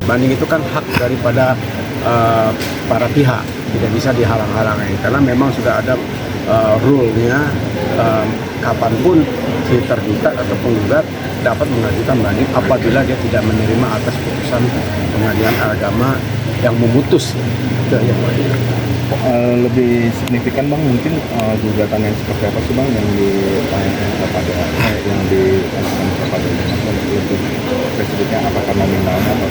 Banding itu kan hak daripada para pihak, tidak bisa dihalang-halangi karena memang sudah ada rule-nya, kapanpun si tergugat atau penggugat dapat mengajukan banding apabila dia tidak menerima atas putusan pengadilan agama yang memutus itu yang lebih signifikan Bang, mungkin gugatan yang seperti apa sih Bang yang ditanyakan kepada yang diajukan kepada lebih spesifiknya apakah nominalnya atau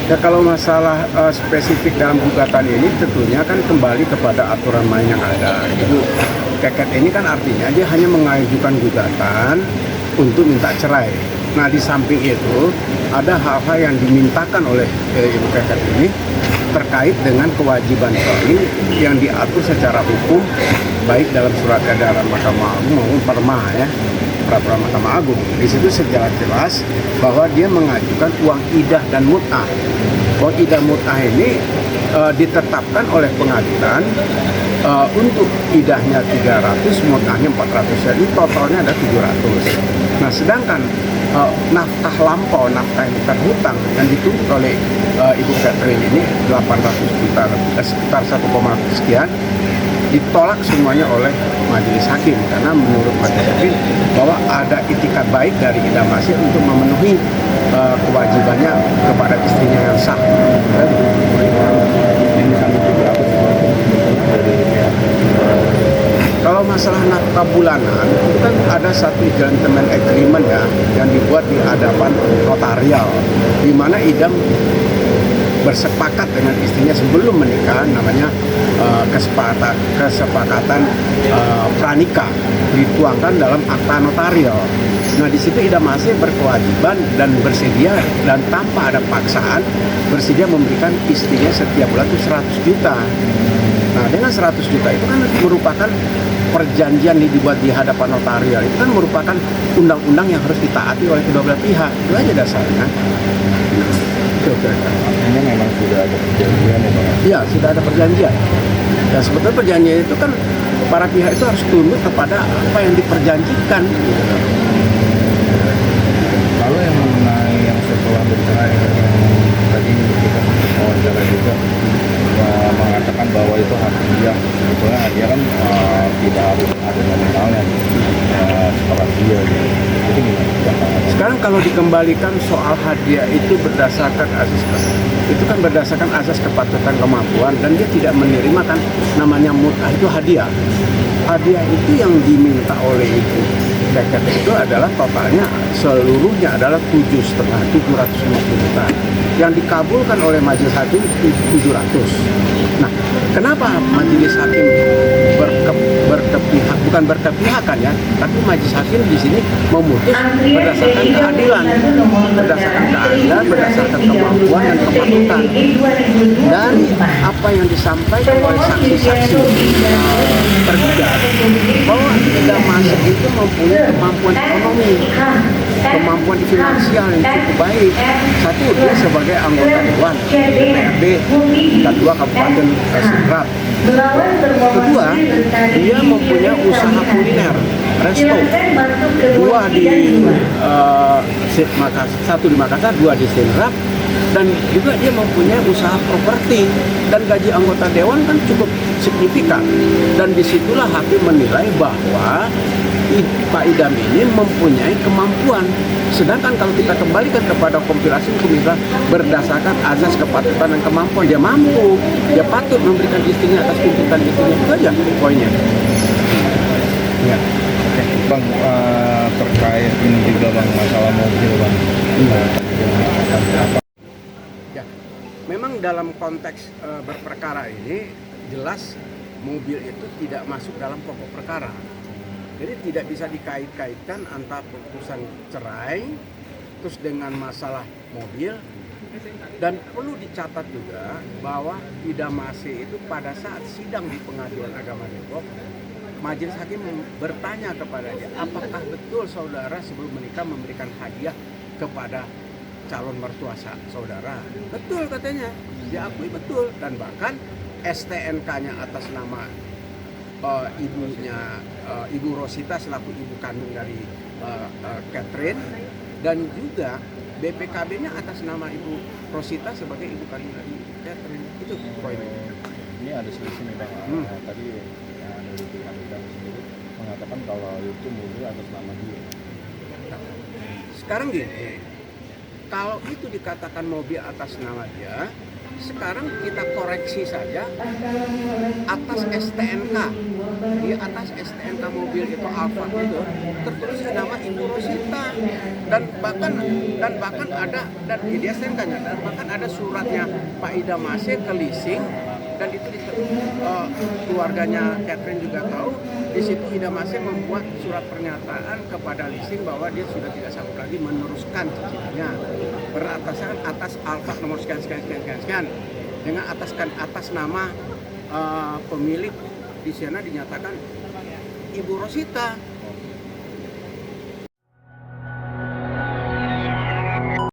ya. Kalau masalah spesifik dalam gugatan ini tentunya kan kembali kepada aturan main yang ada. Itu keket ini kan artinya dia hanya mengajukan gugatan untuk minta cerai. Nah di samping itu ada hal-hal yang dimintakan oleh ibu keket ini terkait dengan kewajiban suami yang diatur secara hukum baik dalam surat edaran Mahkamah Agung maupun perma ya, peraturan Mahkamah Agung. Di situ jelas bahwa dia mengajukan uang idah dan mut'ah. Uang idah mut'ah ini ditetapkan oleh pengadilan untuk idahnya 300, mut'ahnya 400. Jadi totalnya ada 700. Nah, sedangkan nafkah lampau, nafkah yang bukan hutang yang dituntut oleh Ibu Catherine ini 800 juta, sekitar 1, sekian, ditolak semuanya oleh majelis hakim karena menurut majelis hakim bahwa ada itikat baik dari Ida Masih untuk memenuhi kewajibannya kepada istrinya yang sah. Kalau masalah nafkah bulanan itu kan ada satu gentleman agreement ya yang dibuat di hadapan notarial, di mana Idam bersepakat dengan istrinya sebelum menikah, namanya kesepakatan pranikah, dituangkan dalam akta notarial. Nah di situ Ida Masih berkewajiban dan bersedia dan tanpa ada paksaan bersedia memberikan istrinya setiap bulan itu 100 juta. Nah dengan 100 juta itu kan merupakan perjanjian yang dibuat di hadapan notarial, itu kan merupakan undang-undang yang harus ditaati oleh kedua belah pihak. Itu aja dasarnya. Ini memang sudah ada perjanjian ya Bang? Iya, sudah ada perjanjian. Dan sebetulnya perjanjian itu kan para pihak itu harus tunduk kepada apa yang diperjanjikan. Lalu yang mengenai yang setelah bercerai yang tadi kita sempat wawancara juga mengatakan bahwa itu hak dia, sebetulnya dia kan tidak harus ada nominalnya setelah dia itu gimana? Sekarang kalau dikembalikan soal hadiah itu berdasarkan asas kepatutan kemampuan dan dia tidak menerima kan namanya mut'ah itu hadiah. Hadiah itu yang diminta oleh ibu keket itu adalah totalnya seluruhnya adalah 7,5 750 juta. Yang dikabulkan oleh majelis hakim 700. Nah, kenapa majelis hakim bukan berkepihakan ya, tapi majelis hakim di sini memutus berdasarkan keadilan, berdasarkan kemampuan dan kepatutan. Dari apa yang disampaikan oleh saksi-saksi tergugat bahwa Ida Masih itu mempunyai kemampuan ekonomi, kemampuan finansial yang cukup baik. Satu, dia sebagai anggota dewan DPRD kedua Kabupaten Sidrap. Kedua, dia mempunyai usaha kuliner, resto, satu di Makassar, dua di Sidrap, dan juga dia mempunyai usaha properti dan gaji anggota dewan kan cukup signifikan. Dan disitulah hakim menilai bahwa Pak Idam ini mempunyai kemampuan. Sedangkan kalau kita kembalikan kepada kompilasi hukum Islam berdasarkan azas kepatutan dan kemampuan, dia mampu, dia patut memberikan istrinya atas tuntutan istrinya, itu aja poinnya. Ya. Oke, Bang, terkait ini juga Bang, masalah mobil Bang. Ya, memang dalam konteks berperkara ini jelas mobil itu tidak masuk dalam pokok perkara. Jadi tidak bisa dikait-kaitkan antara putusan cerai terus dengan masalah mobil. Dan perlu dicatat juga bahwa Ida Masih itu pada saat sidang di Pengadilan Agama Depok, majelis hakim bertanya kepada dia, apakah betul saudara sebelum menikah memberikan hadiah kepada calon mertua saudara? Betul katanya, diakui betul, dan bahkan STNK-nya atas nama Ibu Rosita selaku ibu kandung dari Catherine, dan juga BPKB-nya atas nama Ibu Rosita sebagai ibu kandung dari Catherine. Itu poinnya. Ini ada selisih nih Bang. Tadi dari pihak kita sendiri mengatakan kalau itu mobil atas nama dia. Sekarang gini, kalau itu dikatakan mobil atas nama dia, sekarang kita koreksi saja atas STNK. Di atas STNK mobil itu Alphard itu tertulis nama Ibu Rosita dan bahkan ada dan di STNK-nya dan bahkan ada suratnya Pak Ida Mase ke leasing dan itu keluarganya Catherine juga tahu. Di situ Ida Mase membuat surat pernyataan kepada leasing bahwa dia sudah tidak sanggup lagi meneruskan cicilannya beratasan atas Alphard nomor sekian dengan atas nama pemilik di sana dinyatakan Ibu Rosita.